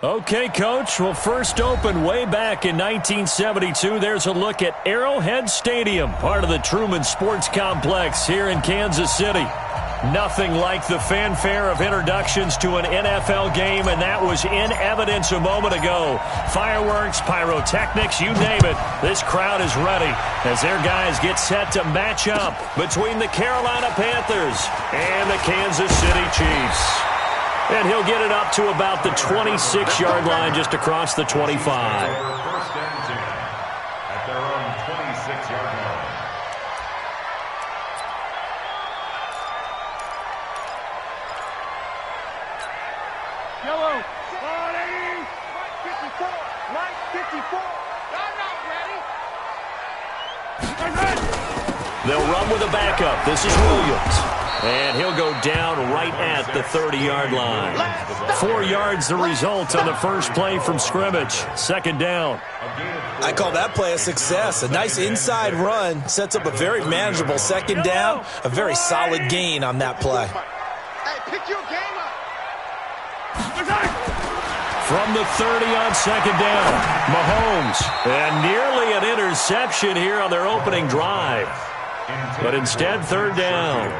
Okay, Coach. Well, first opened way back in 1972. There's a look at Arrowhead Stadium, part of the Truman Sports Complex here in Kansas City. Nothing like the fanfare of introductions to an NFL game, and that was in evidence a moment ago. Fireworks, pyrotechnics, you name it. This crowd is ready as their guys get set to match up between the Carolina Panthers and the Kansas City Chiefs. And he'll get it up to about the 26-yard line just across the 25. First and 10 at their own 26-yard line. Yellow. 54. 54. I'm not ready. They'll run with a backup. This is Williams. And he'll go down right at the 30-yard line. 4 yards the result on the first play from scrimmage. Second down. I call that play a success. A nice inside run sets up a very manageable second down. A very solid gain on that play. Hey, pick your game up. From the 30 on second down, Mahomes. And nearly an interception here on their opening drive. But instead, third down.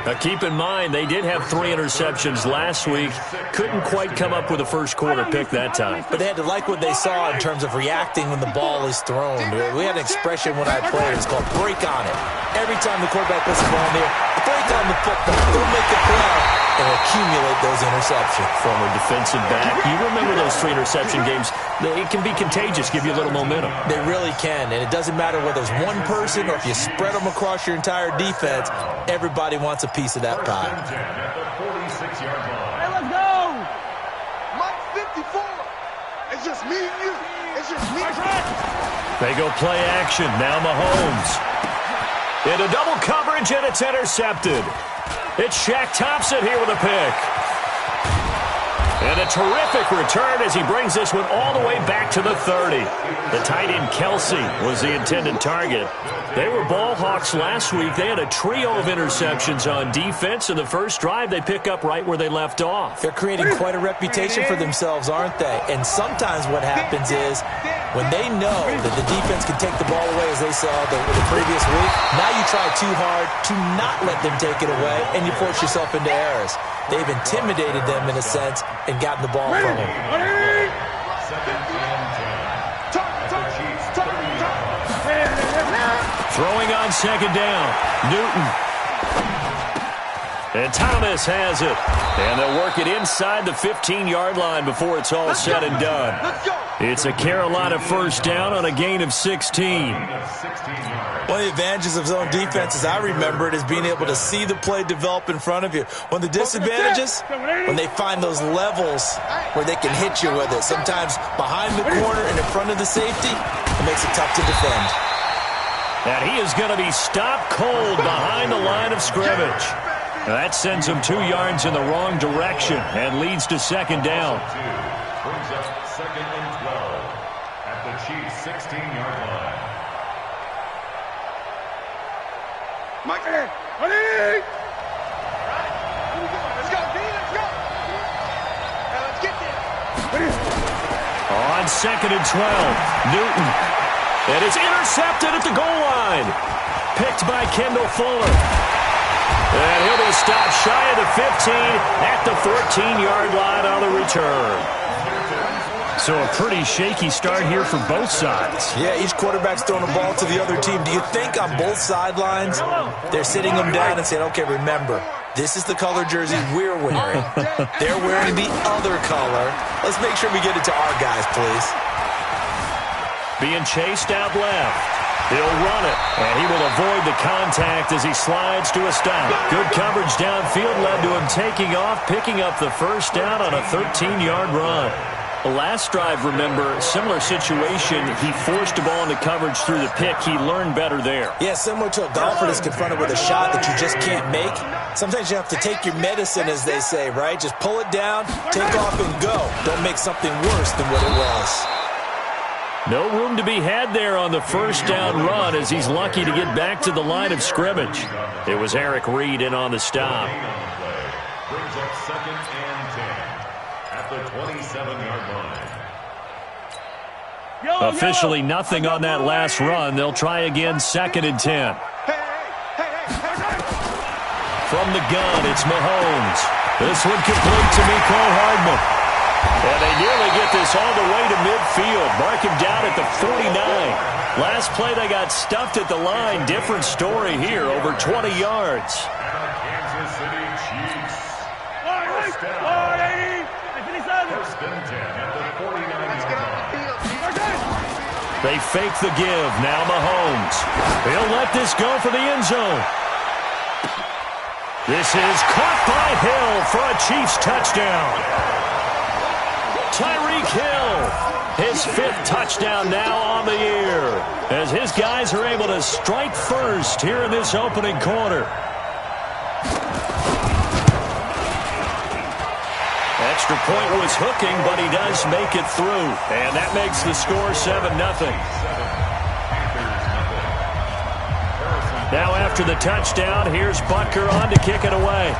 Now keep in mind, they did have 3 interceptions last week. Couldn't quite come up with a first quarter pick that time. But they had to like what they saw in terms of reacting when the ball is thrown. We had an expression when I played. It's called break on it. Every time the quarterback puts the ball in there, break on the football. Don't make a play and accumulate those interceptions. Former defensive back. You remember those 3 interception games. It can be contagious, give you a little momentum. They really can, and it doesn't matter whether it's one person or if you spread them across your entire defense. Everybody wants a piece of that pie. Hey, let's go. Mike 54. It's just me and you. It's just me. They go play action. Now Mahomes. Into double coverage, and it's intercepted. It's Shaq Thompson here with a pick. And a terrific return as he brings this one all the way back to the 30. The tight end Kelsey was the intended target. They were ball hawks last week. They had a trio of interceptions on defense. In the first drive, they pick up right where they left off. They're creating quite a reputation for themselves, aren't they? And sometimes what happens is when they know that the defense can take the ball away, as they saw the previous week, now you try too hard to not let them take it away, and you force yourself into errors. They've intimidated them in a sense and gotten the ball from them. Throwing on second down, Newton. And Thomas has it. And they'll work it inside the 15-yard line before it's all said and done. It's a Carolina first down on a gain of 16. One of the advantages of zone defense, as I remember it, is being able to see the play develop in front of you. One of the disadvantages, when they find those levels where they can hit you with it. Sometimes behind the corner and in front of the safety, it makes it tough to defend. And he is going to be stopped cold behind the line of scrimmage. Now that sends him 2 yards in the wrong direction and leads to second down. Brings up second and 12 at the Chiefs' 16-yard line. Mike, honey! Let's go, D, let's go! Now let's get there. On second and 12, Newton. And it's intercepted at the goal line. Picked by Kendall Fuller. And he'll be stopped shy of the 15 at the 14-yard line on the return. So a pretty shaky start here for both sides. Yeah, each quarterback's throwing the ball to the other team. Do you think on both sidelines they're sitting them down and saying, okay, remember, this is the color jersey we're wearing. They're wearing the other color. Let's make sure we get it to our guys, please. Being chased out left. He'll run it, and he will avoid the contact as he slides to a stop. Good coverage downfield led to him taking off, picking up the first down on a 13-yard run. The last drive, remember, similar situation. He forced the ball into coverage through the pick. He learned better there. Yeah, similar to a golfer that's confronted with a shot that you just can't make. Sometimes you have to take your medicine, as they say, right? Just pull it down, take off, and go. Don't make something worse than what it was. No room to be had there on the first down run as he's lucky to get back to the line of scrimmage. It was Eric Reed in on the stop. Brings up second and 10 at the 27-yard line. Officially nothing on that last run. They'll try again, 2nd and 10. From the gun, it's Mahomes. This one complete to Mecole Hardman. And they nearly get this all the way to midfield. Mark him down at the 49. Last play they got stuffed at the line. Different story here, over 20 yards. Kansas City Chiefs. First and 10 at the 49-yard line. They fake the give. Now Mahomes. He'll let this go for the end zone. This is caught by Hill for a Chiefs touchdown. Tyreek Hill, his 5th touchdown now on the year, as his guys are able to strike first here in this opening quarter. Extra point was hooking, but he does make it through, and that makes the score 7-0. Now after the touchdown, here's Butker on to kick it away.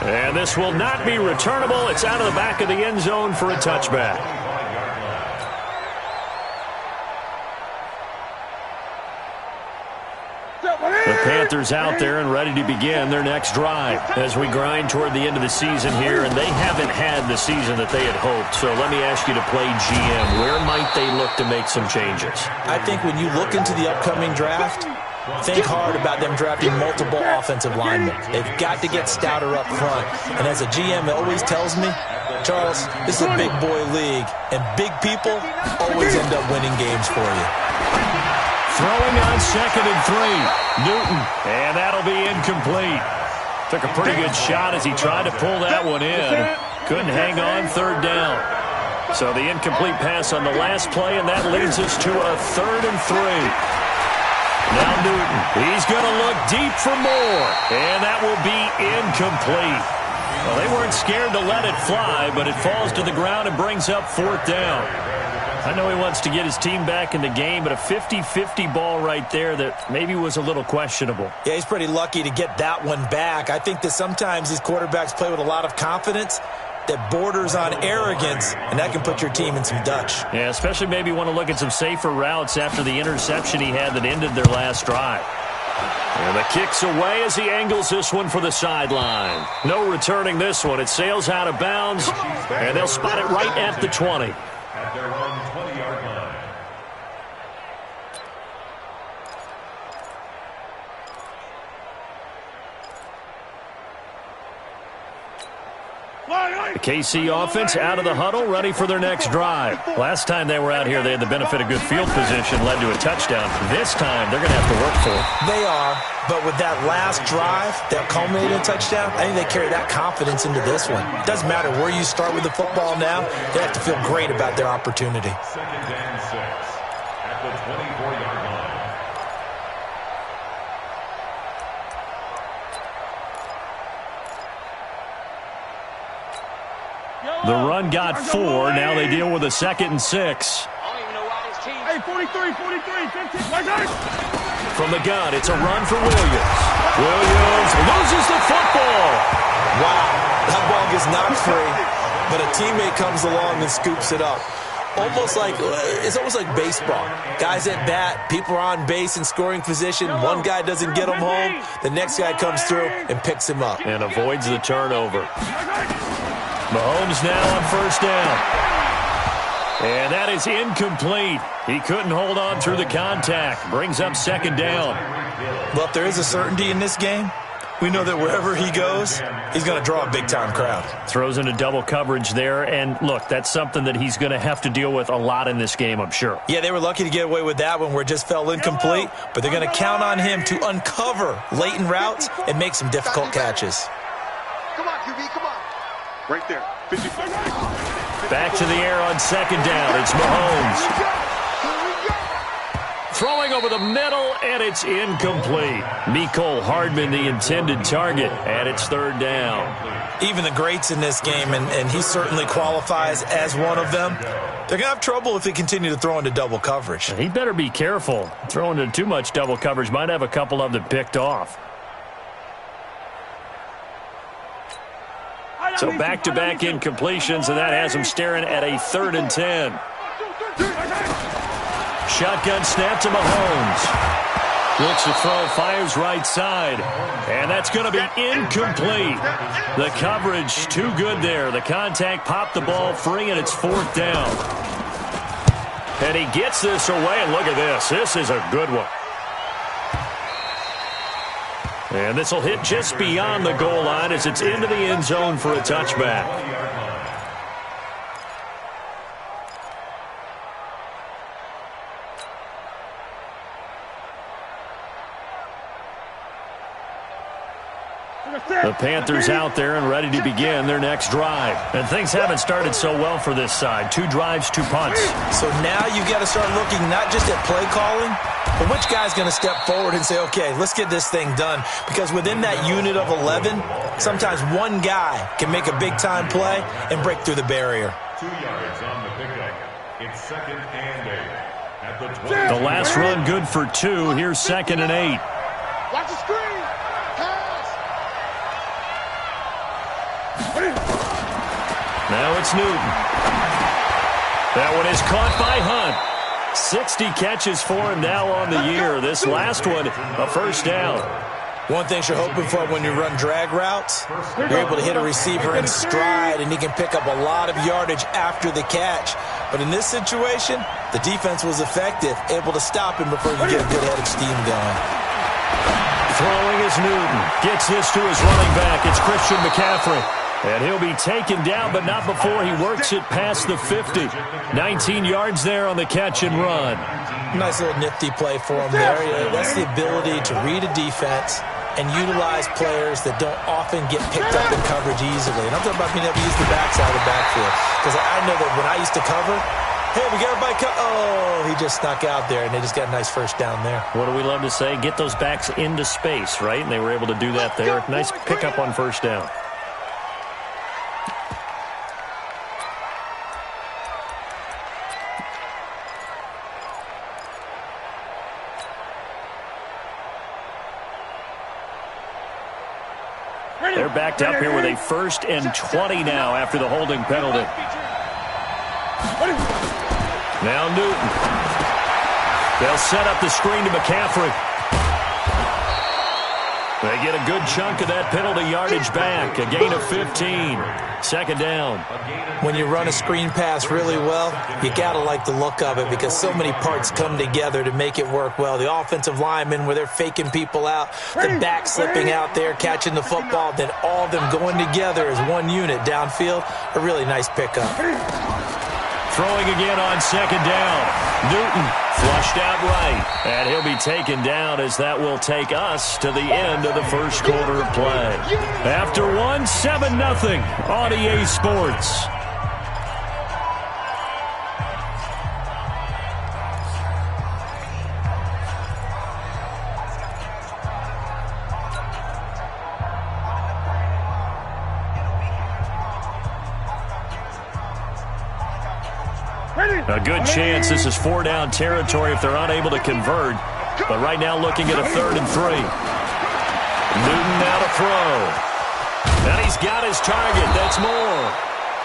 And this will not be returnable. It's out of the back of the end zone for a touchback. The Panthers out there and ready to begin their next drive as we grind toward the end of the season here, and they haven't had the season that they had hoped. So let me ask you to play GM. Where might they look to make some changes? I think when you look into the upcoming draft, think hard about them drafting multiple offensive linemen. They've got to get stouter up front. And as a GM, it always tells me, Charles, this is a big boy league, and big people always end up winning games for you. Throwing on 2nd and 3. Newton, and that'll be incomplete. Took a pretty good shot as he tried to pull that one in. Couldn't hang on, 3rd down. So the incomplete pass on the last play, and that leads us to a 3rd and 3. Now Newton, he's going to look deep for more, and that will be incomplete. Well, they weren't scared to let it fly, but it falls to the ground and brings up 4th down. I know he wants to get his team back in the game, but a 50-50 ball right there that maybe was a little questionable. Yeah, he's pretty lucky to get that one back. I think that sometimes these quarterbacks play with a lot of confidence that borders on arrogance, and that can put your team in some Dutch. Yeah, especially maybe want to look at some safer routes after the interception he had that ended their last drive. And the kick's away as he angles this one for the sideline. No returning this one. It sails out of bounds, and they'll spot it right at the 20. At their own 20-yard line. The KC offense out of the huddle, ready for their next drive. Last time they were out here, they had the benefit of good field position, led to a touchdown. This time, they're going to have to work for it. They are, but with that last drive that culminated in a touchdown, I think they carry that confidence into this one. It doesn't matter where you start with the football now, they have to feel great about their opportunity. 2nd and 6 at the 24-yard line. The run got 4. Now they deal with a 2nd and 6. Hey, 43, 15. From the gun, it's a run for Williams. Williams loses the football. Wow, that ball gets knocked free, but a teammate comes along and scoops it up. It's almost like baseball. Guys at bat, people are on base in scoring position. One guy doesn't get him home. The next guy comes through and picks him up. And avoids the turnover. Mahomes now on 1st down. And that is incomplete. He couldn't hold on through the contact. Brings up 2nd down. Well, if there is a certainty in this game, we know that wherever he goes, he's going to draw a big-time crowd. Throws into double coverage there. And, look, that's something that he's going to have to deal with a lot in this game, I'm sure. Yeah, they were lucky to get away with that one where it just fell incomplete. But they're going to count on him to uncover latent routes and make some difficult catches. Come on, QB, come on. Right there. 55. Back to the air on 2nd down. It's Mahomes. Throwing over the middle, and it's incomplete. Mecole Hardman, the intended target, and it's 3rd down. Even the greats in this game, and he certainly qualifies as one of them, they're going to have trouble if they continue to throw into double coverage. He better be careful. Throwing into too much double coverage might have a couple of them picked off. So back-to-back incompletions, and that has him staring at a 3rd and 10. Shotgun snap to Mahomes. Looks to throw, fires right side. And that's going to be incomplete. The coverage too good there. The contact popped the ball free, and it's 4th down. And he gets this away, and look at this. This is a good one. And this will hit just beyond the goal line as it's into the end zone for a touchback. The Panthers out there and ready to begin their next drive. And things haven't started so well for this side. 2 drives, 2 punts. So now you've got to start looking not just at play calling, but which guy's going to step forward and say, okay, let's get this thing done. Because within that unit of 11, sometimes one guy can make a big-time play and break through the barrier. 2 yards on the pickup. It's 2nd and 8. At the 20. The last run good for 2. Here's 2nd and 8. Watch the screen. Now it's Newton. That one is caught by Hunt. 60 catches for him now on the year. This last one, a 1st down. One thing you're hoping for when you run drag routes, you're able to hit a receiver in stride, and he can pick up a lot of yardage after the catch. But in this situation, the defense was effective, able to stop him before you get a good head of steam going. Throwing is Newton. Gets this to his running back. It's Christian McCaffrey. And he'll be taken down, but not before he works it past the 50. 19 yards there on the catch and run. Nice little nifty play for him there. Yeah, that's the ability to read a defense and utilize players that don't often get picked up in coverage easily. And I'm talking about being able to use the backside of the backfield. Because I know that when I used to cover, hey, we got everybody oh, he just snuck out there, and they just got a nice 1st down there. What do we love to say? Get those backs into space, right? And they were able to do that there. Nice pickup on 1st down. They're backed up here with a 1st and 20 now after the holding penalty. Now Newton. They'll set up the screen to McCaffrey. They get a good chunk of that penalty yardage back. A gain of 15. 2nd down. When you run a screen pass really well, you got to like the look of it because so many parts come together to make it work well. The offensive linemen where they're faking people out, the back slipping out there, catching the football, then all of them going together as one unit downfield. A really nice pickup. Throwing again on 2nd down. Newton flushed out right. And he'll be taken down as that will take us to the end of the 1st quarter of play. After 1, 7-0 on EA Sports. A good chance this is 4-down territory if they're unable to convert. But right now looking at a 3rd and 3. Newton now to throw. And he's got his target. That's more.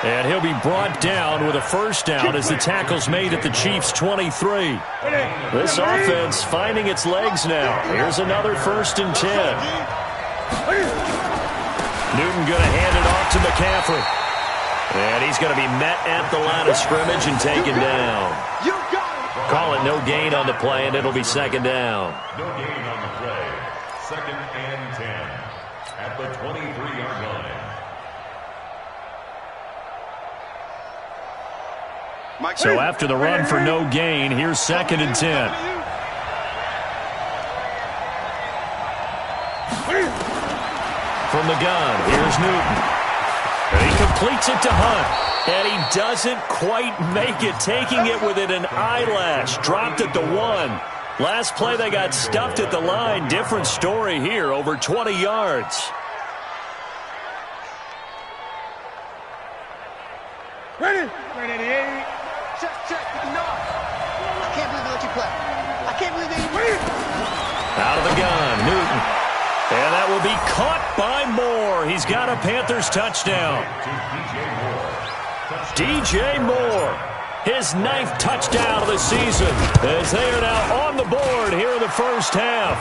And he'll be brought down with a 1st down as the tackle's made at the Chiefs' 23. This offense finding its legs now. Here's another 1st and 10. Newton going to hand it off to McCaffrey. And he's going to be met at the line of scrimmage and taken down. Call it no gain on the play, and it'll be 2nd down. No gain on the play. 2nd and 10 at the 23-yard line. So after the run for no gain, here's 2nd and 10. From the gun, here's Newton. And he completes it to Hunt. And he doesn't quite make it, taking it within an eyelash. Dropped at the 1. Last play they got stuffed at the line. Different story here, over 20 yards. Ready? Ready. Check. No. I can't believe they let you play. I can't believe they... Out of the gun, Newton. And that will be caught by Moore. He's got a Panthers touchdown. DJ Moore, his 9th touchdown of the season, as they are now on the board here in the first half.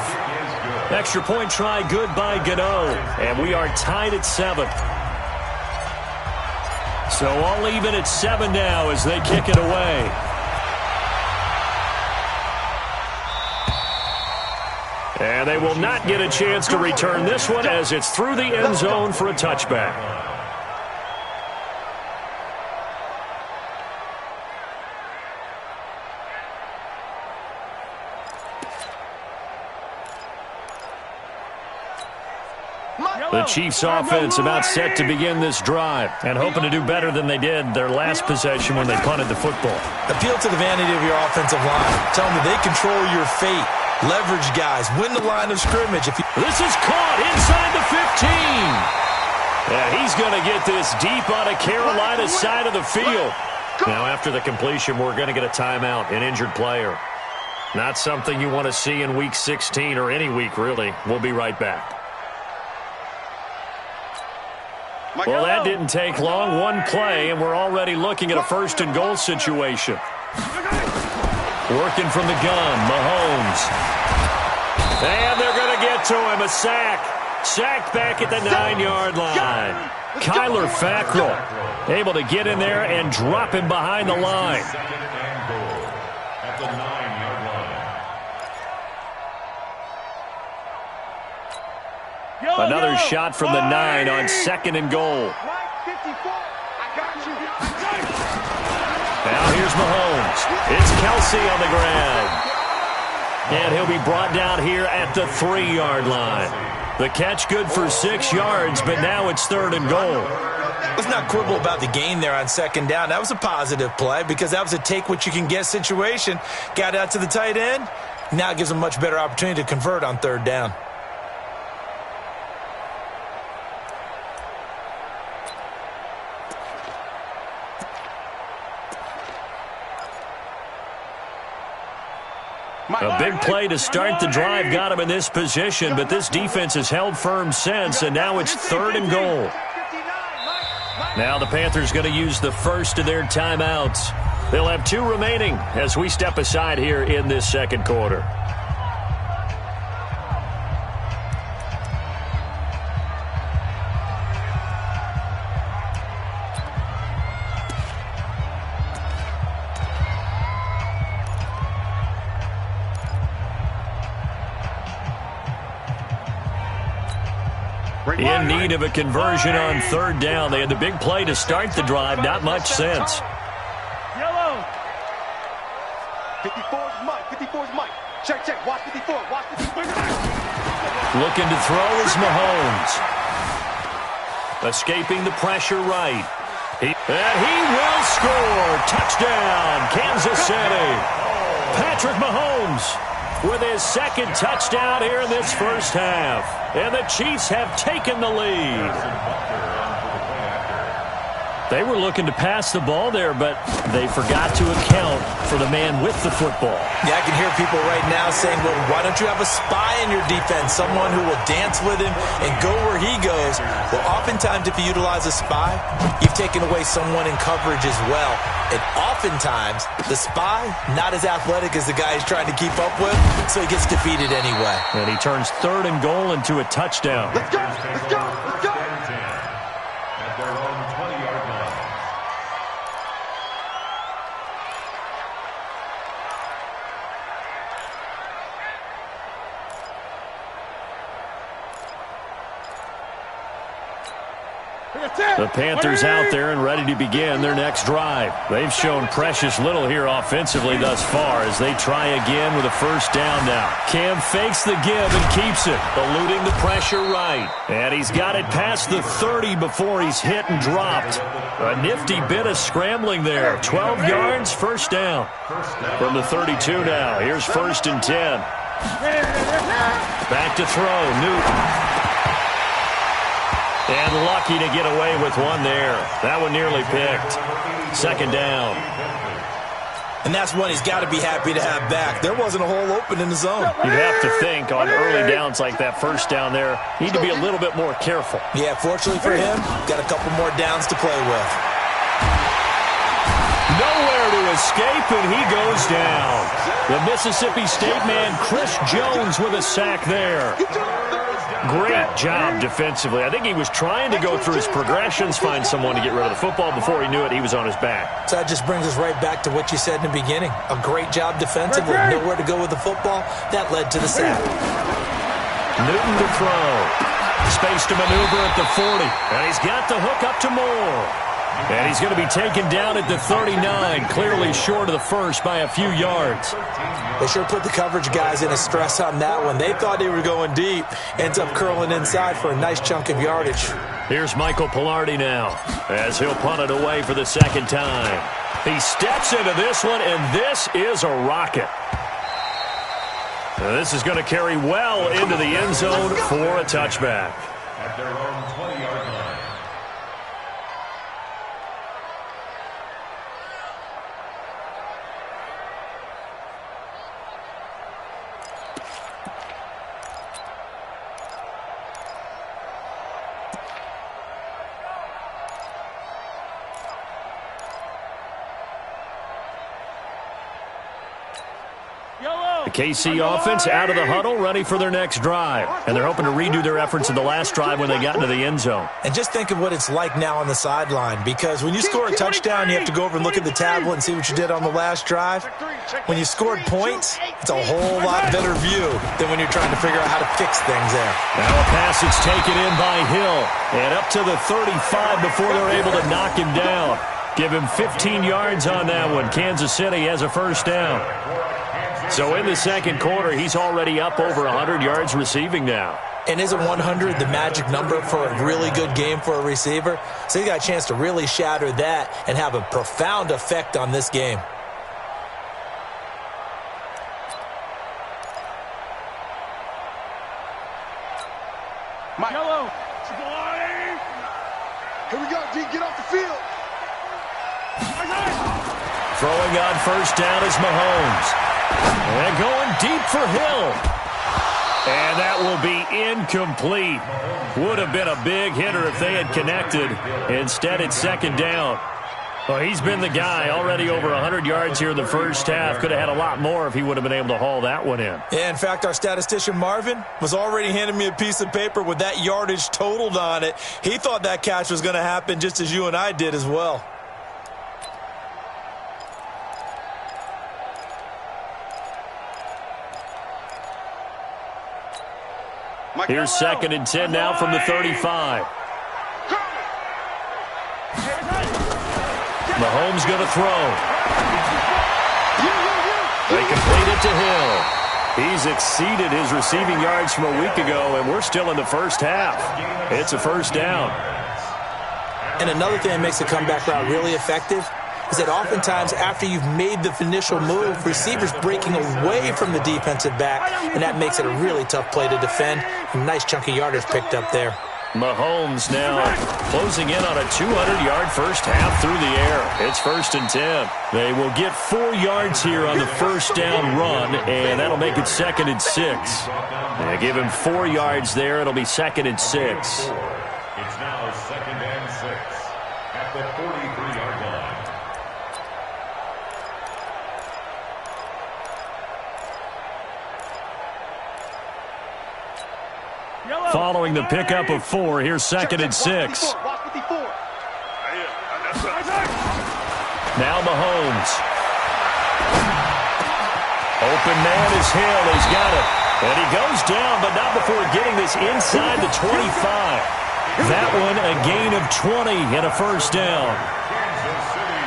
Extra point try good by Gano, and we are tied at 7. So all even at 7 now as they kick it away. And they will not get a chance to return this one as it's through the end zone for a touchback. The Chiefs offense about set to begin this drive and hoping to do better than they did their last possession when they punted the football. Appeal to the vanity of your offensive line. Tell them that they control your fate. Leverage guys. Win the line of scrimmage. This is caught inside the 15. And he's going to get this deep on a Carolina side of the field. Now after the completion, we're going to get a timeout, an injured player. Not something you want to see in Week 16 or any week, really. We'll be right back. Well, that didn't take long. One play, and we're already looking at a 1st and goal situation. Working from the gun, Mahomes. And they're going to get to him, a sack. Sacked back at the 9-yard line. Kyler Fackrell able to get in there and drop him behind the line. Another shot from the 9 on 2nd and goal. Now here's Mahomes. It's Kelsey on the ground. And he'll be brought down here at the 3-yard line. The catch good for 6 yards, but now it's 3rd and goal. Let's not quibble about the gain there on 2nd down. That was a positive play because that was a take-what-you-can-get situation. Got out to the tight end. Now it gives them a much better opportunity to convert on 3rd down. A big play to start the drive got him in this position, but this defense has held firm since, and now it's 3rd and goal. Now the Panthers going to use the first of their timeouts. They'll have 2 remaining as we step aside here in this 2nd quarter. In need of a conversion on 3rd down. They had the big play to start the drive. Not much sense. 54's Mike. 54's Mike. Check. Watch 54. Watch 54. Looking to throw is Mahomes. Escaping the pressure right. And he will score. Touchdown, Kansas City. Patrick Mahomes with his 2nd touchdown here in this first half. And the Chiefs have taken the lead. They were looking to pass the ball there, but they forgot to account for the man with the football. Yeah, I can hear people right now saying, well, why don't you have a spy in your defense, someone who will dance with him and go where he goes? Well, oftentimes if you utilize a spy, you've taken away someone in coverage as well. And oftentimes, the spy, not as athletic as the guy he's trying to keep up with, so he gets defeated anyway. And he turns 3rd and goal into a touchdown. Let's go. Let's go. Let's go. At their own 20-yard line. The Panthers out there and ready to begin their next drive. They've shown precious little here offensively thus far as they try again with a 1st down now. Cam fakes the give and keeps it, eluding the pressure right. And he's got it past the 30 before he's hit and dropped. A nifty bit of scrambling there. 12 yards, 1st down. From the 32 now, here's 1st and 10. Back to throw, Newton. And lucky to get away with one there. That one nearly picked. 2nd down. And that's one he's got to be happy to have back. There wasn't a hole open in the zone. You'd have to think on early downs like that, first down there, need to be a little bit more careful. Yeah, fortunately for him, got a couple more downs to play with. Nowhere to escape, and he goes down. The Mississippi State man, Chris Jones, with a sack there. Great job defensively. I think he was trying to go through his progressions, find someone to get rid of the football. Before he knew it, he was on his back. So that just brings us right back to what you said in the beginning. A great job defensively. Nowhere to go with the football. That led to the sack. Newton to throw. Space to maneuver at the 40. And he's got the hook up to Moore. And he's going to be taken down at the 39, clearly short of the first by a few yards. They sure put the coverage guys in a stress on that one. They thought they were going deep. Ends up curling inside for a nice chunk of yardage. Here's Michael Pilardi now as he'll punt it away for the second time. He steps into this one, and this is a rocket. Now, this is going to carry well into the end zone for a touchback. At their own 20-yard line. The KC offense out of the huddle, ready for their next drive. And they're hoping to redo their efforts in the last drive when they got into the end zone. And just think of what it's like now on the sideline, because when you score a touchdown, you have to go over and look at the tablet and see what you did on the last drive. When you scored points, it's a whole lot better view than when you're trying to figure out how to fix things there. Now a pass is taken in by Hill. And up to the 35 before they're able to knock him down. Give him 15 yards on that one. Kansas City has a first down. So in the second quarter, he's already up over 100 yards receiving now. And isn't 100 the magic number for a really good game for a receiver? So he got a chance to really shatter that and have a profound effect on this game. Hello. Here we go, D. Get off the field. Throwing on first down is Mahomes. And going deep for Hill. And that will be incomplete. Would have been a big hitter if they had connected. Instead, it's second down. Well, he's been the guy already over 100 yards here in the first half. Could have had a lot more if he would have been able to haul that one in. Yeah, in fact, our statistician Marvin was already handing me a piece of paper with that yardage totaled on it. He thought that catch was going to happen just as you and I did as well. Here's second and 10 now from the 35. Mahomes going to throw. They complete it to Hill. He's exceeded his receiving yards from a week ago, and we're still in the first half. It's a first down. And another thing that makes the comeback route really effective is that oftentimes after you've made the initial move, receivers breaking away from the defensive back, and that makes it a really tough play to defend. A nice chunk of yardage picked up there. Mahomes now closing in on a 200-yard first half through the air. It's first and 10. They will get 4 yards here on the first down run, and that'll make it second and 6. They give him 4 yards there. It'll be second and 6. It's now second and 6 at the 43-yard line. Following the pickup of 4, here's second and 6. Now Mahomes. Open man is Hill. He's got it. And he goes down, but not before getting this inside the 25. That one a gain of 20 and a first down.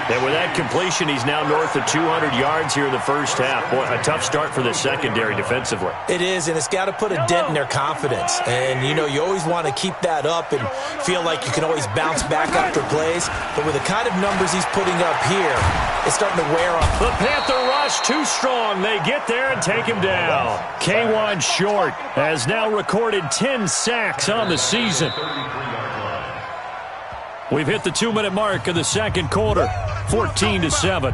And with that completion, he's now north of 200 yards here in the first half. Boy, a tough start for the secondary defensively. It is, and it's got to put a dent in their confidence. And, you know, you always want to keep that up and feel like you can always bounce back after plays. But with the kind of numbers he's putting up here, it's starting to wear off. The Panther rush too strong. They get there and take him down. K'Wan Short has now recorded 10 sacks on the season. We've hit the 2-minute mark of the second quarter, 14-7.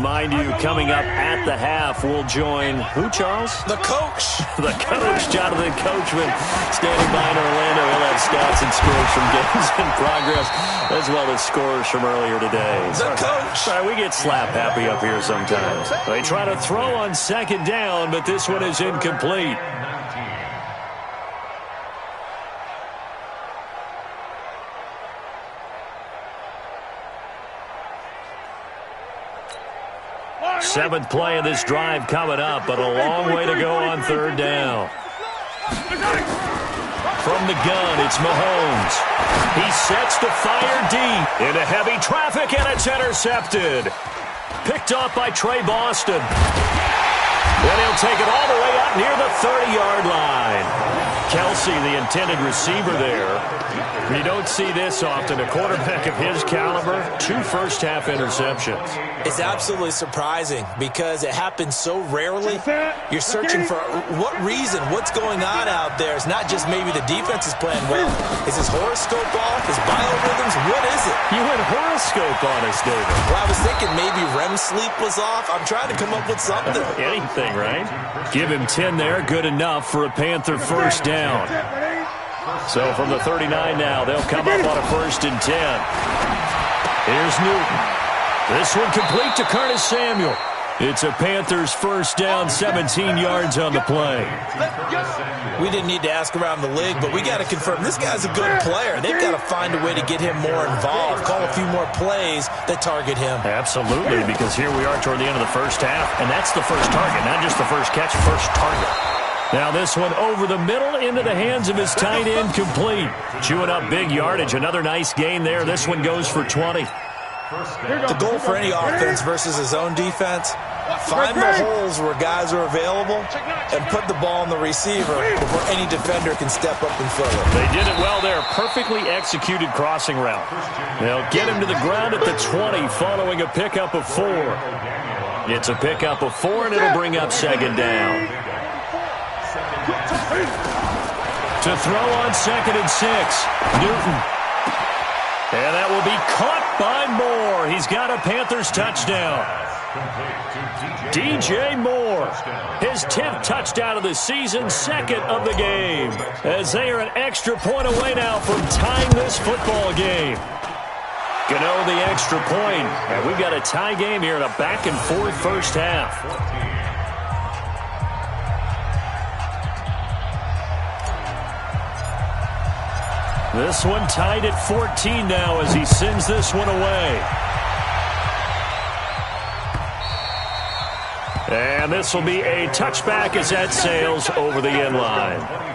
Remind you, coming up at the half, we'll join who, Charles? The coach. The coach, Jonathan Coachman, standing by in Orlando. He'll have stats and scores from games in progress, as well as scores from earlier today. The coach. Sorry, we get slap happy up here sometimes. They try to throw on second down, but this one is incomplete. Seventh play of this drive coming up, but a long way to go on third down. From the gun, it's Mahomes. He sets to fire deep into heavy traffic, and it's intercepted. Picked off by Trey Boston. Then he'll take it all the way up near the 30-yard line. Kelsey, the intended receiver there. You don't see this often. A quarterback of his caliber, 2 first-half interceptions. It's absolutely surprising because it happens so rarely. You're searching for what reason, what's going on out there. It's not just maybe the defense is playing well. Is his horoscope off? His biorhythms? What is it? You went horoscope on us, David. Well, I was thinking maybe REM sleep was off. I'm trying to come up with something. Anything, right? Give him 10 there. Good enough for a Panther first down. So from the 39 now, they'll come up on a 1st and 10. Here's Newton. This one complete to Curtis Samuel. It's a Panthers first down, 17 yards on the play. We didn't need to ask around the league, but we got to confirm this guy's a good player. They've got to find a way to get him more involved, call a few more plays that target him. Absolutely, because here we are toward the end of the first half, and that's the first target, not just the first catch, first target. Now this one over the middle into the hands of his tight end, complete. Chewing up big yardage. Another nice gain there. This one goes for 20. The goal for any offense versus his own defense, find the holes where guys are available and put the ball on the receiver before any defender can step up and fill it. They did it well there. Perfectly executed crossing route. They'll get him to the ground at the 20 following a pickup of 4. It's a pickup of 4, and it'll bring up second down. To throw on 2nd and 6, Newton. And that will be caught by Moore. He's got a Panthers touchdown. DJ Moore, his 10th touchdown of the season, 2nd of the game, as they are an extra point away now from tying this football game. Gano the extra point, and we've got a tie game here in a back-and-forth first half. This one tied at 14 now as he sends this one away. And this will be a touchback as that sails over the end line.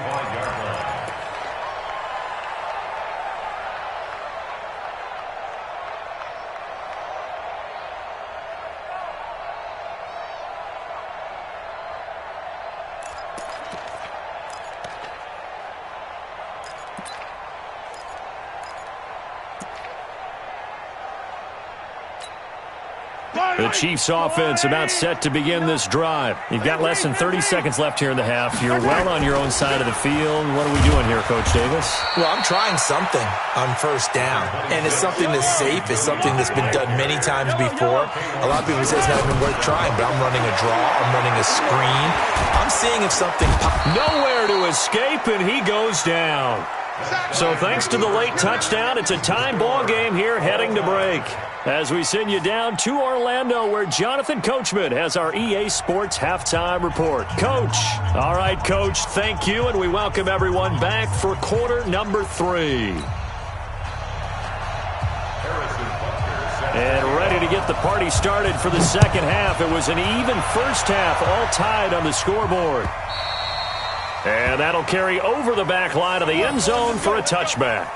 The Chiefs offense about set to begin this drive. You've got less than 30 seconds left here in the half. You're well on your own side of the field. What are we doing here, Coach Davis? Well, I'm trying something on first down, and it's something that's safe. It's something that's been done many times before. A lot of people say it's not even worth trying, but I'm running a draw. I'm running a screen. I'm seeing if something nowhere to escape, and he goes down. So thanks to the late touchdown, it's a time ball game here heading to break. As we send you down to Orlando, where Jonathan Coachman has our EA Sports halftime report. Coach. All right, Coach, thank you, and we welcome everyone back for quarter number 3. And ready to get the party started for the second half. It was an even first half, all tied on the scoreboard. And that'll carry over the back line of the end zone for a touchback.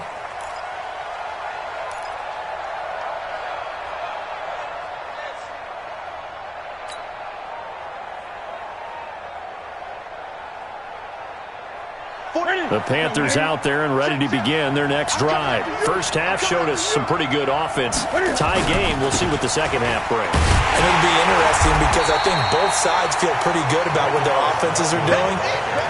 The Panthers out there and ready to begin their next drive. First half showed us some pretty good offense. Tie game. We'll see what the second half brings. And it'll be interesting because I think both sides feel pretty good about what their offenses are doing.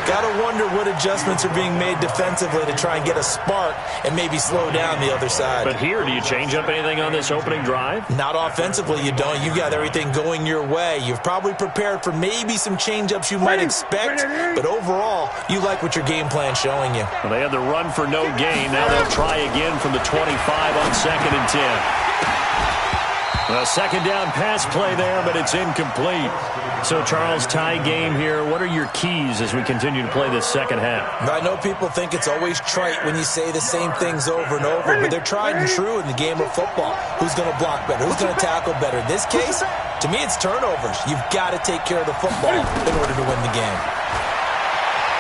Got to wonder what adjustments are being made defensively to try and get a spark and maybe slow down the other side. But here, do you change up anything on this opening drive? Not offensively, you don't. You got everything going your way. You've probably prepared for maybe some change-ups you might expect, but overall, you like what your game plan's showing you. Well, they had the run for no gain. Now they'll try again from the 25 on 2nd and 10. A second down pass play there, but it's incomplete. So, Charles, tie game here. What are your keys as we continue to play this second half? I know people think it's always trite when you say the same things over and over, but they're tried and true in the game of football. Who's going to block better? Who's going to tackle better? In this case, to me, it's turnovers. You've got to take care of the football in order to win the game.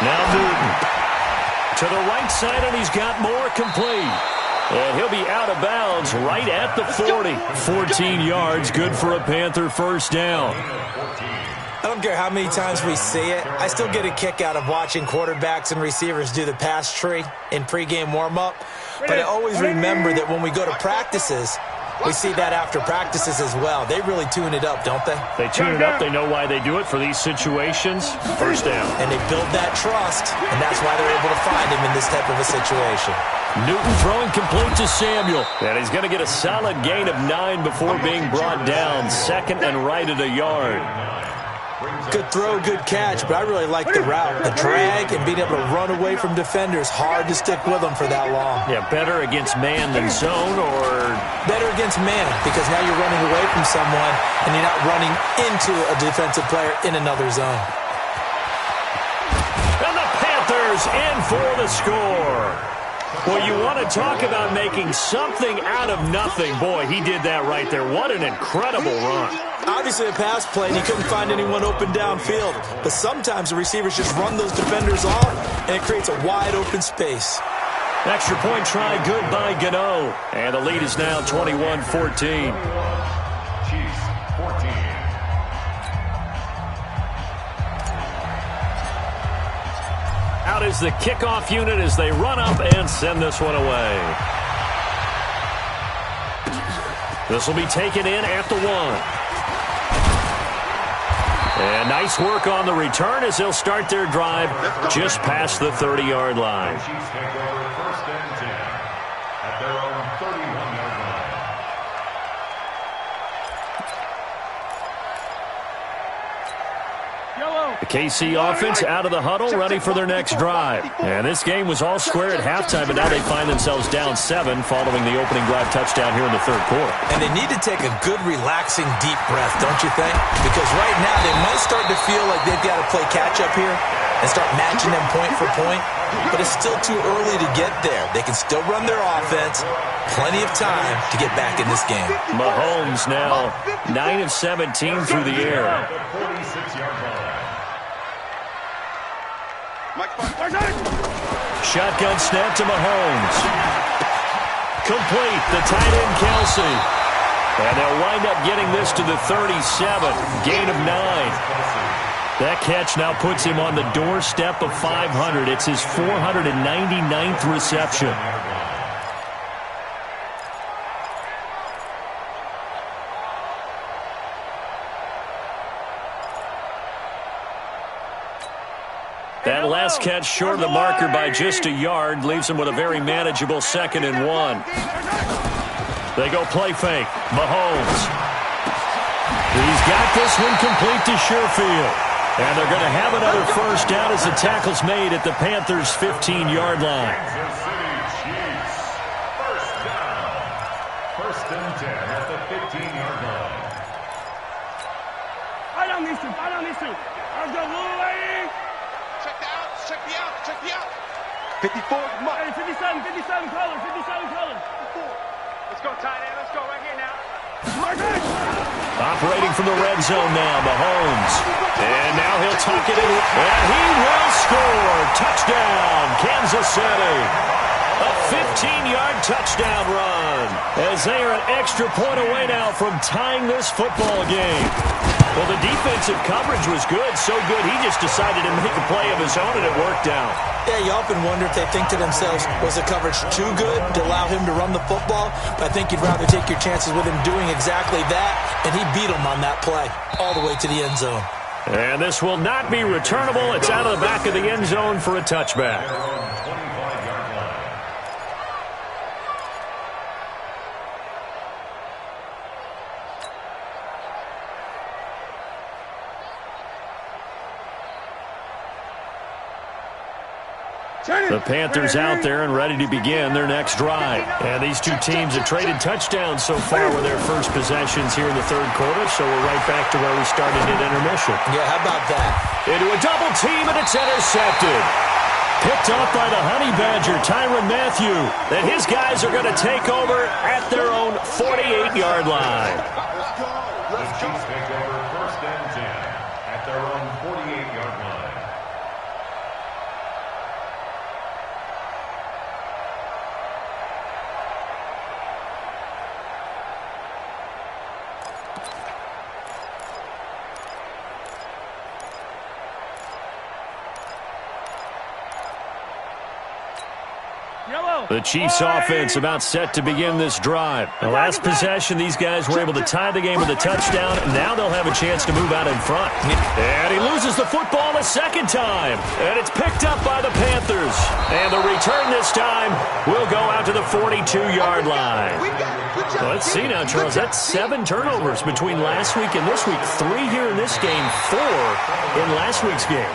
Now Newton to the right side, and he's got more complete. And he'll be out of bounds right at the 40. 14 yards, good for a Panther first down. I don't care how many times we see it. I still get a kick out of watching quarterbacks and receivers do the pass tree in pregame warm-up. But I always remember that when we go to practices, we see that after practices as well. They really tune it up, don't they? They tune it up. They know why they do it for these situations. First down. And they build that trust, and that's why they're able to find him in this type of a situation. Newton throwing complete to Samuel. And he's going to get a solid gain of 9 before being brought down. 2nd and right at a yard. Good throw, good catch, but I really like the route. The drag and being able to run away from defenders, hard to stick with them for that long. Yeah, better against man than zone, or? Better against man, because now you're running away from someone and you're not running into a defensive player in another zone. And the Panthers in for the score. Well, you want to talk about making something out of nothing. Boy, he did that right there. What an incredible run. Obviously a pass play, and he couldn't find anyone open downfield. But sometimes the receivers just run those defenders off, and it creates a wide open space. Extra point try, good by Gano. And the lead is now 21-14. Chiefs 14. Out is the kickoff unit as they run up and send this one away. This will be taken in at the 1. And nice work on the return as they'll start their drive just past the 30-yard line. Chiefs take over 1st and 10 at their own 31-yard line. The KC offense out of the huddle, ready for their next drive. And this game was all square at halftime, but now they find themselves down 7 following the opening drive touchdown here in the 3rd quarter. And they need to take a good, relaxing, deep breath, don't you think? Because right now they might start to feel like they've got to play catch-up here and start matching them point for point. But it's still too early to get there. They can still run their offense. Plenty of time to get back in this game. Mahomes now 9 of 17 through the air. At the 46-yard line. Shotgun snap to Mahomes. Complete, the tight end Kelsey. And they'll wind up getting this to the 37. Gain of 9. That catch now puts him on the doorstep of 500. It's his 499th reception. That last catch short of the marker by just a yard leaves him with a very manageable 2nd and 1. They go play fake. Mahomes. He's got this one complete to Sherfield. And they're going to have another first down as the tackle's made at the Panthers' 15-yard line. Kansas City Chiefs. First down. 1st and 10 at the 15-yard line. Right on these two. Right on these two. Let's go, Louie. Check the out. Check the out. Check the out. 54. Hey, 57 color. 57 color. 54. Let's go, tight end. Let's go right here now. Operating from the red zone now, Mahomes. And now he'll tuck it in. And he will score. Touchdown, Kansas City. A 15-yard touchdown run. As they are an extra point away now from tying this football game. Well, the defensive coverage was good. So good, he just decided to make a play of his own, and it worked out. that, you often wonder if they think to themselves, was the coverage too good to allow him to run the football? But I think you'd rather take your chances with him doing exactly that, and he beat him on that play all the way to the end zone. And this will not be returnable. It's out of the back of the end zone for a touchback. The Panthers out there and ready to begin their next drive. And these two teams have traded touchdowns so far with their first possessions here in the third quarter, so we're right back to where we started at intermission. Yeah, how about that? Into a double team, and it's intercepted. Picked off by the Honey Badger, Tyrann Mathieu. And his guys are going to take over at their own 48-yard line. The Chiefs take over first and 10 at their own 48-yard line. The Chiefs offense about set to begin this drive. The last possession, these guys were able to tie the game with a touchdown. Now they'll have a chance to move out in front. And he loses the football a second time. And it's picked up by the Panthers. And the return this time will go out to the 42-yard line. Well, let's see now, Charles. That's 7 turnovers between last week and this week. 3 here in this game, 4 in last week's game.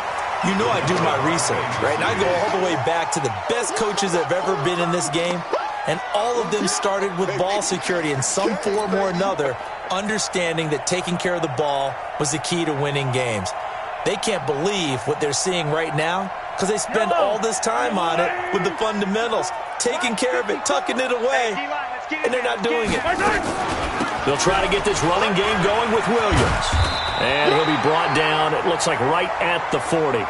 You know I do my research, right? And I go all the way back to the best coaches that have ever been in this game, and all of them started with ball security in some form or another, understanding that taking care of the ball was the key to winning games. They can't believe what they're seeing right now because they spend all this time on it with the fundamentals, taking care of it, tucking it away, and they're not doing it. They'll try to get this running game going with Williams. And he'll be brought down, it looks like right at the 40.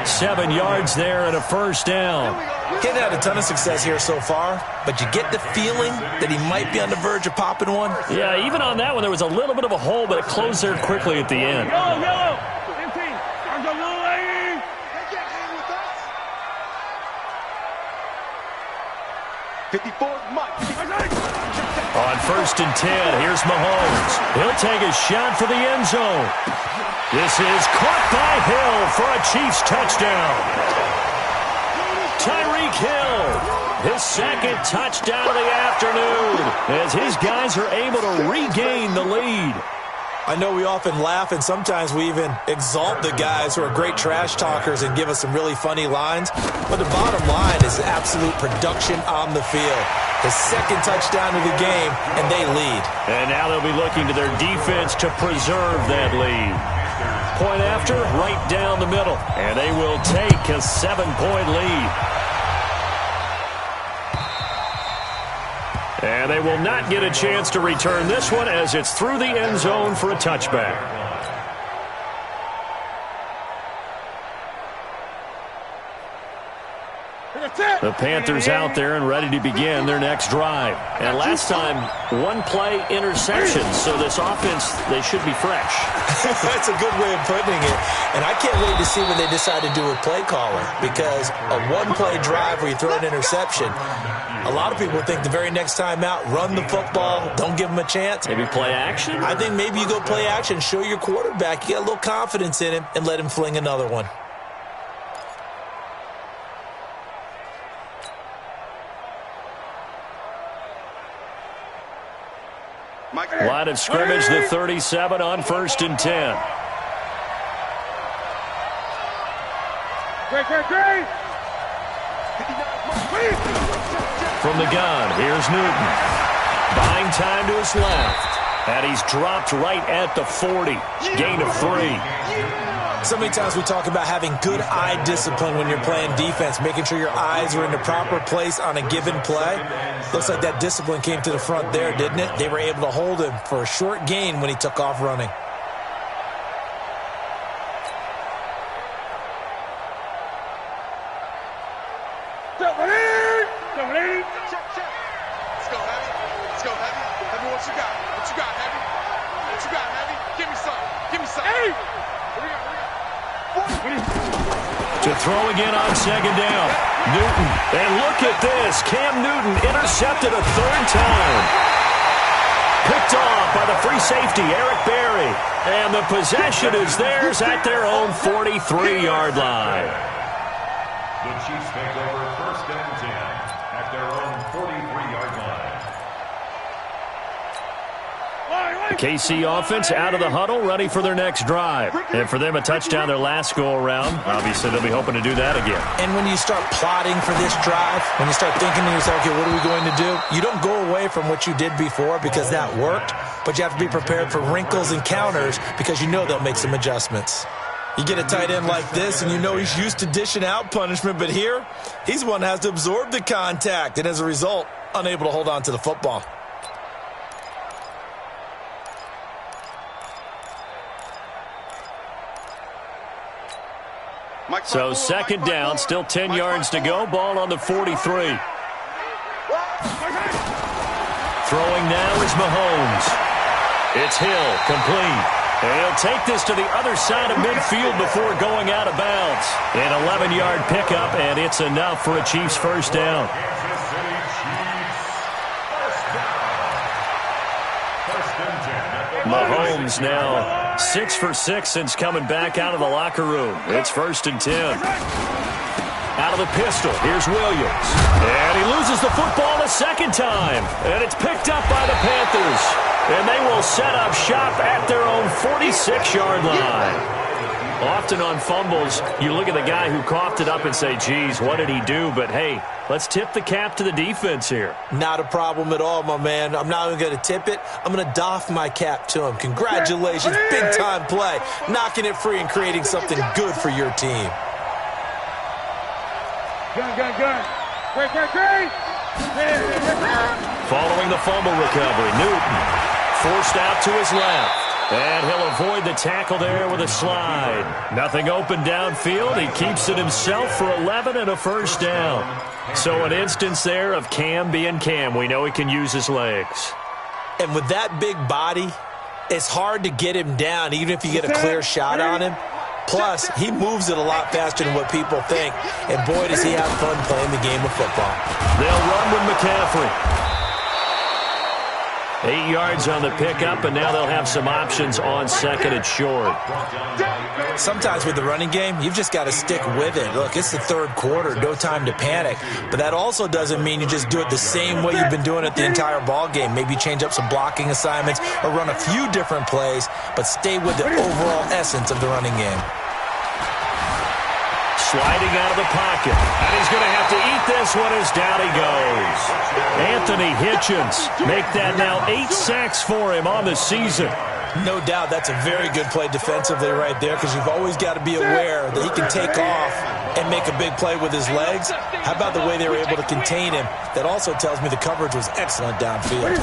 7 yards there and a first down. He hasn't had a ton of success here so far, but you get the feeling that he might be on the verge of popping one. Yeah, even on that one, there was a little bit of a hole, but it closed there quickly at the end. Yellow. 54, Mike. On first and 10, here's Mahomes. He'll take a shot for the end zone. This is caught by Hill for a Chiefs touchdown. Tyreek Hill, his second touchdown of the afternoon, as his guys are able to regain the lead. I know we often laugh, and sometimes we even exalt the guys who are great trash talkers and give us some really funny lines. But the bottom line is absolute production on the field. His second touchdown of the game, and they lead. And now they'll be looking to their defense to preserve that lead. Point after, right down the middle. And they will take a 7-point lead. And they will not get a chance to return this one as it's through the end zone for a touchback. The Panthers out there and ready to begin their next drive. And last time, 1-play interception. So this offense, they should be fresh. That's a good way of putting it. And I can't wait to see what they decide to do with play caller. Because a 1-play drive where you throw an interception, a lot of people think the very next time out, run the football, don't give them a chance. Maybe play action? I think maybe you go play action, show your quarterback you got a little confidence in him, and let him fling another one. Line of scrimmage, the 37 on first and 10. Great. From the gun, here's Newton. Buying time to his left. And he's dropped right at the 40. Gain of 3. So many times we talk about having good eye discipline when you're playing defense, making sure your eyes are in the proper place on a given play. Looks like that discipline came to the front there, didn't it? They were able to hold him for a short gain when he took off running. To throw again on second down. Newton. And look at this. Cam Newton intercepted a third time. Picked off by the free safety, Eric Berry. And the possession is theirs at their own 43-yard line. The Chiefs take over first and 10 at their own 43-yard line. The KC offense out of the huddle, ready for their next drive. And for them, a touchdown their last go-around. Obviously, they'll be hoping to do that again. And when you start plotting for this drive, when you start thinking to yourself, okay, what are we going to do? You don't go away from what you did before because that worked, but you have to be prepared for wrinkles and counters because you know they'll make some adjustments. You get a tight end like this, and you know he's used to dishing out punishment, but here, he's one that has to absorb the contact, and as a result, unable to hold on to the football. So second down, still 10 yards to go. Ball on the 43. Throwing now is Mahomes. It's Hill, complete. And he'll take this to the other side of midfield before going out of bounds. An 11-yard pickup, and it's enough for a Chiefs first down. Mahomes now 6 for 6 since coming back out of the locker room. It's first and 10. Out of the pistol, here's Williams. And he loses the football a second time. And it's picked up by the Panthers. And they will set up shop at their own 46-yard line. Often on fumbles, you look at the guy who coughed it up and say, geez, what did he do? But, hey, let's tip the cap to the defense here. Not a problem at all, my man. I'm not even going to tip it. I'm going to doff my cap to him. Congratulations, big-time play. Knocking it free and creating something good for your team. Gun. Great. Following the fumble recovery, Newton forced out to his left. And he'll avoid the tackle there with a slide. Nothing open downfield. He keeps it himself for 11 and a first down. So an instance there of Cam being Cam. We know he can use his legs. And with that big body, it's hard to get him down, even if you get a clear shot on him. Plus, he moves it a lot faster than what people think. And boy, does he have fun playing the game of football. They'll run with McCaffrey. 8 yards on the pickup, and now they'll have some options on second and short. Sometimes with the running game, you've just got to stick with it. Look, it's the third quarter, no time to panic. But that also doesn't mean you just do it the same way you've been doing it the entire ball game. Maybe change up some blocking assignments or run a few different plays, but stay with the overall essence of the running game. Sliding out of the pocket. And he's going to have to eat this one as down he goes. Anthony Hitchens make that now 8 sacks for him on the season. No doubt that's a very good play defensively right there because you've always got to be aware that he can take off and make a big play with his legs. How about the way they were able to contain him? That also tells me the coverage was excellent downfield.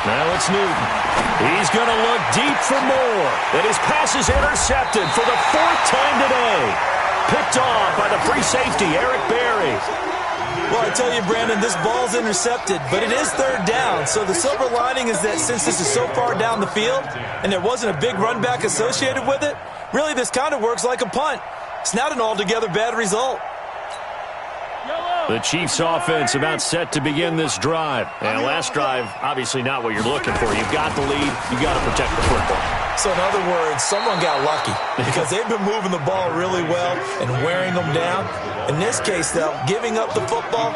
Now it's Newton. He's going to look deep for more. And his pass is intercepted for the 4th time today. Picked off by the free safety, Eric Berry. Well, I tell you, Brandon, this ball's intercepted, but it is third down. So the silver lining is that since this is so far down the field and there wasn't a big run back associated with it, really this kind of works like a punt. It's not an altogether bad result. The Chiefs offense about set to begin this drive. And last drive, obviously not what you're looking for. You've got the lead. You've got to protect the football. So in other words, someone got lucky because they've been moving the ball really well and wearing them down. In this case, though, giving up the football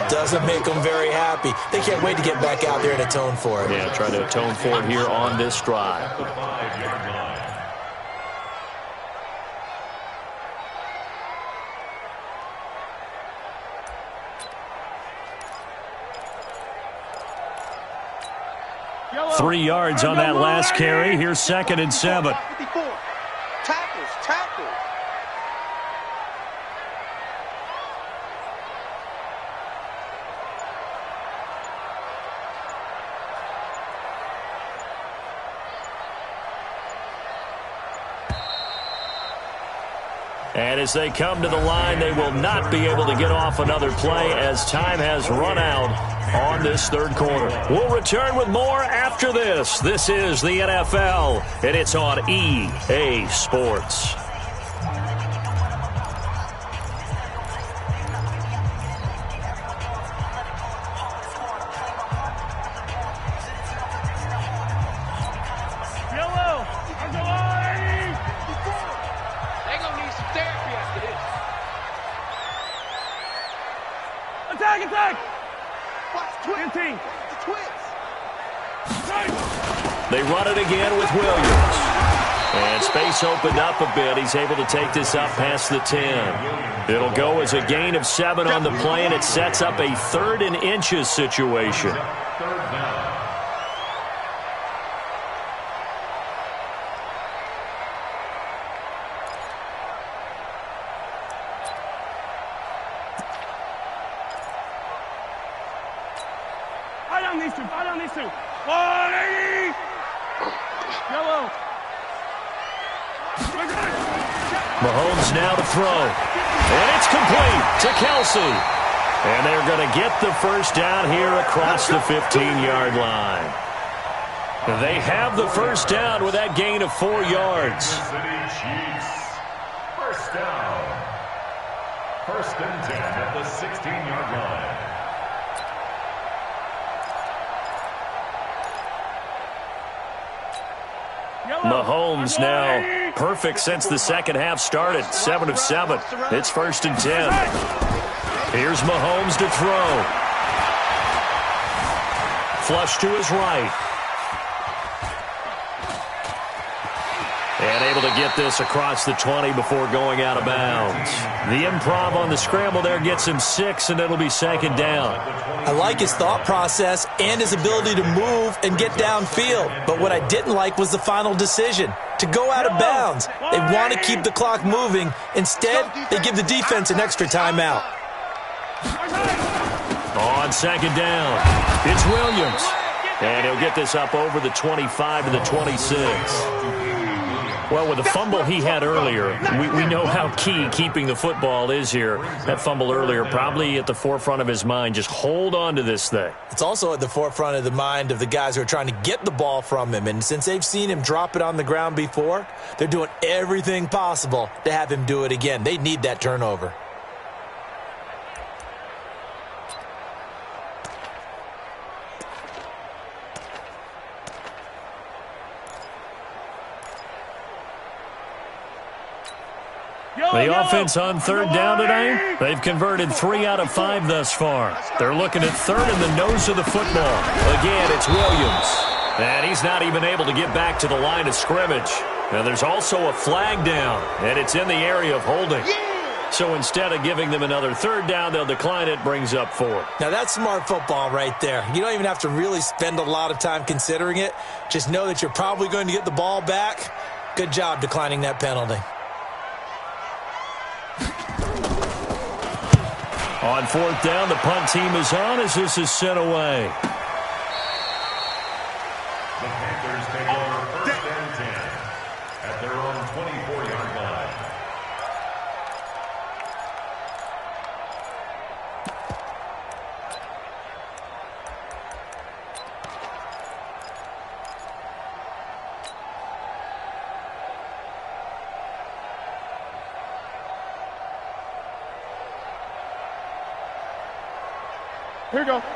doesn't make them very happy. They can't wait to get back out there and atone for it. Yeah, try to atone for it here on this drive. Yellow. 3 yards on that last carry. Here's second and 7. 54. Tackles. And as they come to the line, they will not be able to get off another play as time has run out on this third quarter. We'll return with more after this. This is the NFL, and it's on EA Sports. Attack, attack! 15. They run it again with Williams. And space opened up a bit. He's able to take this up past the 10. It'll go as a gain of 7 on the play, and it sets up a 3rd and inches situation. Third down. Eye on these two. 180! Yellow. Mahomes now to throw. And it's complete to Kelsey. And they're going to get the first down here across the 15-yard line. They have the first down with that gain of 4 yards. City Chiefs. First down. 1st and 10 at the 16-yard line. Mahomes now perfect since the second half started. 7 of 7. It's 1st and 10. Here's Mahomes to throw. Flush to his right. And able to get this across the 20 before going out of bounds. The improv on the scramble there gets him 6, and it'll be 2nd down. I like his thought process and his ability to move and get downfield. But what I didn't like was the final decision, to go out of bounds. They want to keep the clock moving. Instead, they give the defense an extra timeout. On 2nd down, it's Williams. And he'll get this up over the 25 to the 26. Well, with the fumble he had earlier, we know how key keeping the football is here. That fumble earlier probably at the forefront of his mind. Just hold on to this thing. It's also at the forefront of the mind of the guys who are trying to get the ball from him. And since they've seen him drop it on the ground before, they're doing everything possible to have him do it again. They need that turnover. The offense on 3rd down tonight, they've converted 3 out of 5 thus far. They're looking at 3rd in the nose of the football. Again, it's Williams. And he's not even able to get back to the line of scrimmage. Now, there's also a flag down, and it's in the area of holding. So instead of giving them another 3rd down, they'll decline it, brings up 4. Now, that's smart football right there. You don't even have to really spend a lot of time considering it. Just know that you're probably going to get the ball back. Good job declining that penalty. On 4th down, the punt team is on as this is sent away. The Panthers take over 1st and 10 at their own 24-yard line.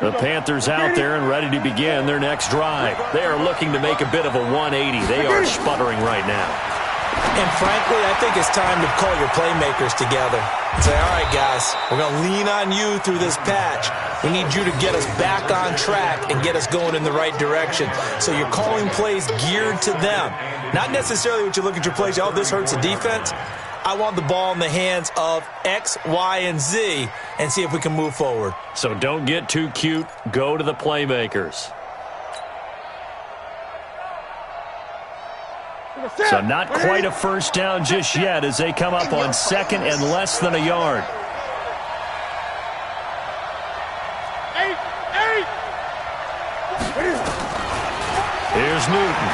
The Panthers out there and ready to begin their next drive. They are looking to make a bit of a 180. They are sputtering right now. And frankly, I think it's time to call your playmakers together and say, all right, guys, we're going to lean on you through this patch. We need you to get us back on track and get us going in the right direction. So you're calling plays geared to them. Not necessarily what you look at your plays, oh, this hurts the defense. I want the ball in the hands of X, Y, and Z and see if we can move forward. So don't get too cute. Go to the playmakers. So not quite a first down just yet as they come up on 2nd and less than a yard. Here's Newton.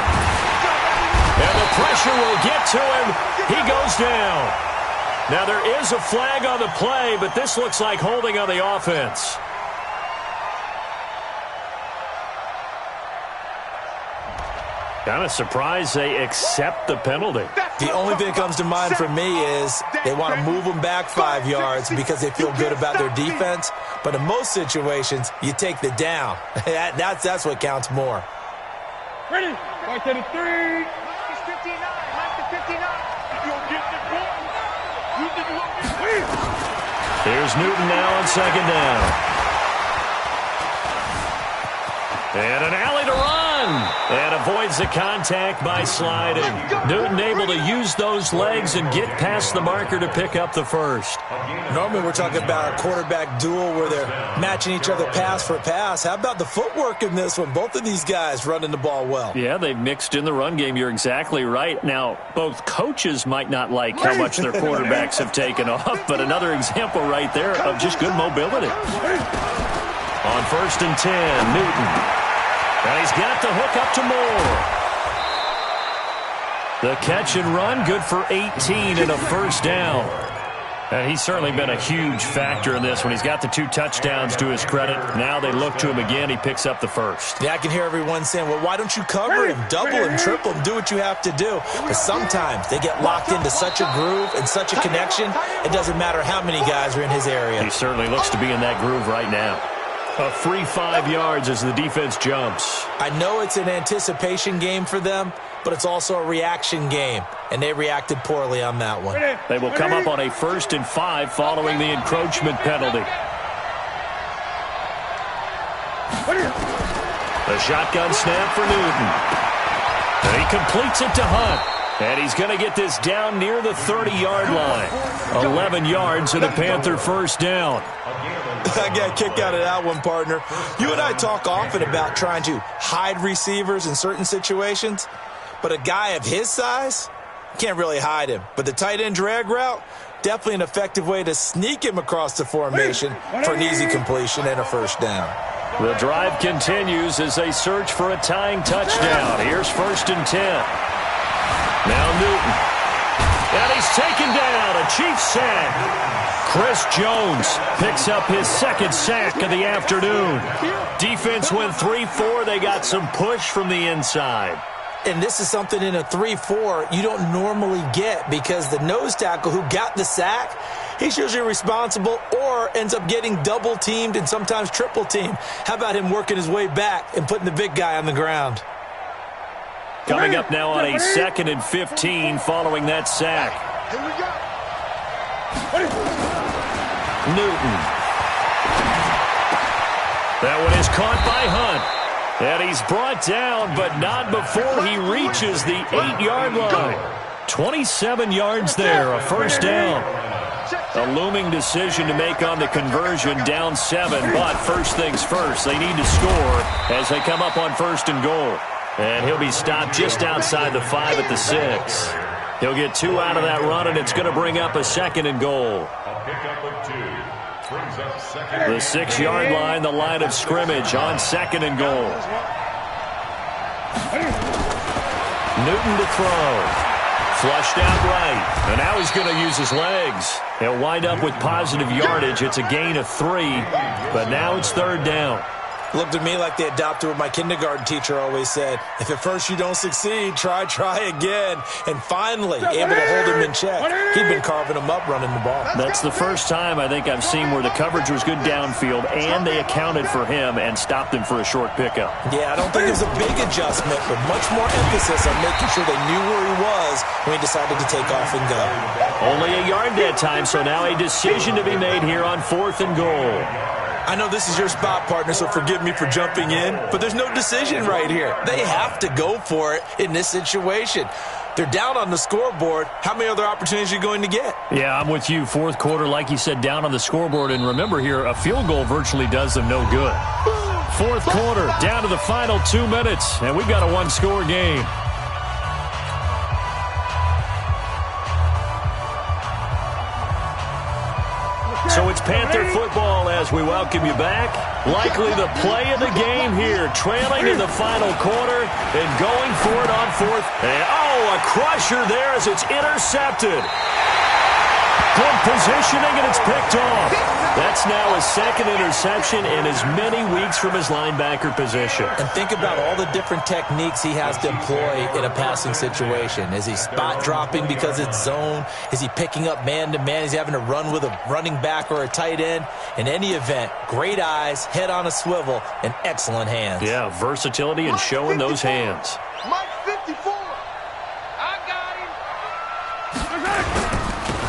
And the pressure will get to him. He goes down. Now there is a flag on the play, but this looks like holding on the offense. Kind of surprised they accept the penalty. The only thing that comes to mind for me is they want to move them back 5 yards because they feel good about their defense. But in most situations, you take the down. That's what counts more. Ready? Right to the 3. 59. Right to 59. You'll get the ball. You think you won't get Here's Newton now on second down. And an alley to run. And avoids the contact by sliding. Newton able to use those legs and get past the marker to pick up the first. Normally we're talking about a quarterback duel where they're matching each other pass for pass. How about the footwork in this one? Both of these guys running the ball well. Yeah, they've mixed in the run game. You're exactly right. Now, both coaches might not like how much their quarterbacks have taken off, but another example right there of just good mobility. On 1st and 10, Newton. And he's got the hook up to Moore. The catch and run, good for 18 and a first down. And he's certainly been a huge factor in this when he's got the 2 touchdowns to his credit. Now they look to him again. He picks up the first. Yeah, I can hear everyone saying, well, why don't you cover him, double him, triple him, do what you have to do. But sometimes they get locked into such a groove and such a connection, it doesn't matter how many guys are in his area. He certainly looks to be in that groove right now. A free 5 yards as the defense jumps. I know it's an anticipation game for them, but it's also a reaction game, and they reacted poorly on that one. They will come up on a 1st and 5 following the encroachment penalty. The shotgun snap for Newton. And he completes it to Hunt. And he's going to get this down near the 30-yard line. 11 yards and a Panther first down. I got a kick out of that one, partner. You and I talk often about trying to hide receivers in certain situations, but a guy of his size, can't really hide him. But the tight end drag route, definitely an effective way to sneak him across the formation for an easy completion and a first down. The drive continues as they search for a tying touchdown. Here's 1st and 10. Now Newton. And he's taken down. A Chiefs sack. Chris Jones picks up his 2nd sack of the afternoon. Defense went 3-4. They got some push from the inside. And this is something in a 3-4 you don't normally get because the nose tackle who got the sack, he's usually responsible or ends up getting double-teamed and sometimes triple-teamed. How about him working his way back and putting the big guy on the ground? Coming up now on a 2nd and 15 following that sack. Here we go. Newton. That one is caught by Hunt. And he's brought down, but not before he reaches the 8-yard line. 27 yards there, a first down. A looming decision to make on the conversion, down 7. But first things first, they need to score as they come up on 1st and goal. And he'll be stopped just outside the 5 at the 6. He'll get 2 out of that run, and it's going to bring up a 2nd and goal. A pickup of 2. Brings up 2nd. The 6-yard line, the line of scrimmage on 2nd and goal. Newton to throw. Flushed out right. And now he's going to use his legs. He'll wind up with positive yardage. It's a gain of 3, but now it's 3rd down. Looked at me like they adopted what my kindergarten teacher always said. If at first you don't succeed, try again. And finally, able to hold him in check. He'd been carving him up running the ball. That's the first time I think I've seen where the coverage was good downfield and they accounted for him and stopped him for a short pickup. Yeah, I don't think it was a big adjustment, but much more emphasis on making sure they knew where he was when he decided to take off and go. Only a yard that time, so now a decision to be made here on 4th and goal. I know this is your spot, partner, so forgive me for jumping in, but there's no decision right here. They have to go for it in this situation. They're down on the scoreboard. How many other opportunities are you going to get? Yeah, I'm with you. 4th quarter, like you said, down on the scoreboard. And remember here, a field goal virtually does them no good. 4th quarter, down to the final 2 minutes, and we've got a 1-score game. So it's Panther football as we welcome you back. Likely the play of the game here, trailing in the final quarter and going for it on 4th. And, a crusher there as it's intercepted. Good positioning, and it's picked off. That's now his 2nd interception in as many weeks from his linebacker position. And think about all the different techniques he has to employ in a passing situation. Is he spot dropping because it's zone? Is he picking up man-to-man? Is he having to run with a running back or a tight end? In any event, great eyes, head on a swivel, and excellent hands. Yeah, versatility and showing those hands. Mike 54. I got him.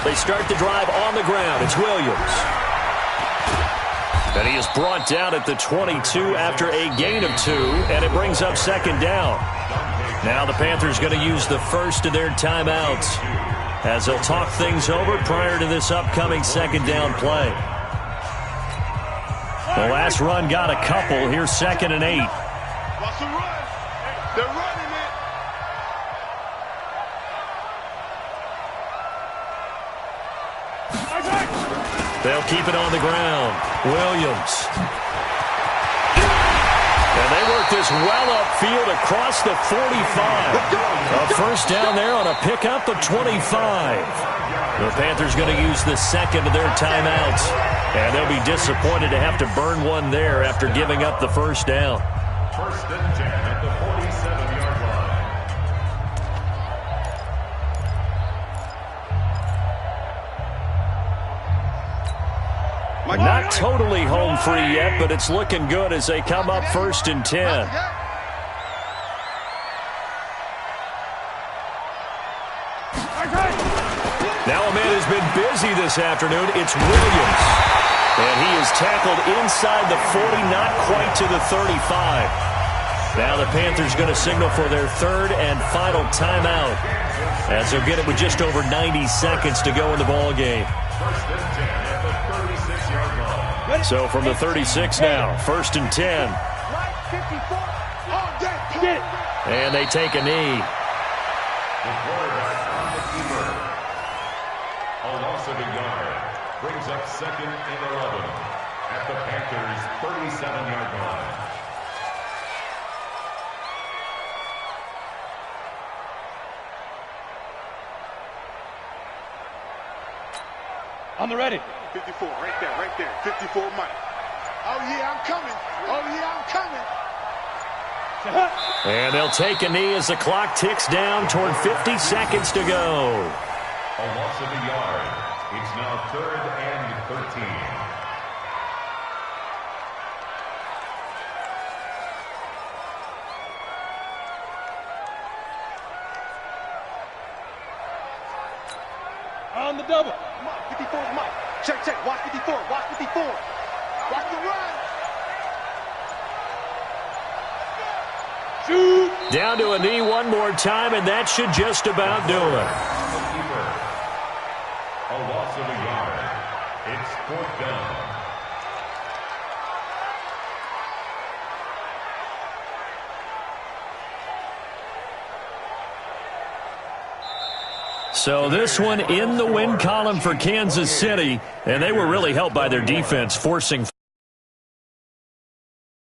They start the drive on the ground. It's Williams. And he is brought down at the 22 after a gain of 2, and it brings up second down. Now the Panthers going to use the first of their timeouts as they'll talk things over prior to this upcoming second down play. The last run got a couple. Here's 2nd and 8. Watch the run. They're running it. They'll keep it on the ground. Williams. And they work this well upfield across the 45. A first down there on a pickup of 25. The Panthers going to use the second of their timeouts. And they'll be disappointed to have to burn one there after giving up the first down. 1st and 10 at the 47-yard line. Not totally home free yet, but it's looking good as they come up 1st and 10. Now a man has been busy this afternoon. It's Williams. And he is tackled inside the 40, not quite to the 35. Now the Panthers going to signal for their 3rd and final timeout as they'll get it with just over 90 seconds to go in the ball game. 1st and 10 at the 36-yard line. So from the 36 now, 1st and 10. And they take a knee. The quarterback on the keeper. A loss of a yard. Brings up 2nd and 11 at the Panthers' 37-yard line. On the ready. 54, right there. 54, Mike. Oh, yeah, I'm coming. And they'll take a knee as the clock ticks down toward 50 seconds to go. A loss of a yard. It's now 3rd and 13. On the double. 54, Mike. Check. Watch 54. Watch the run. Shoot. Down to a knee one more time, and that should just about do it. A loss of a yard. It's 4th down. So this one in the win column for Kansas City, and they were really helped by their defense forcing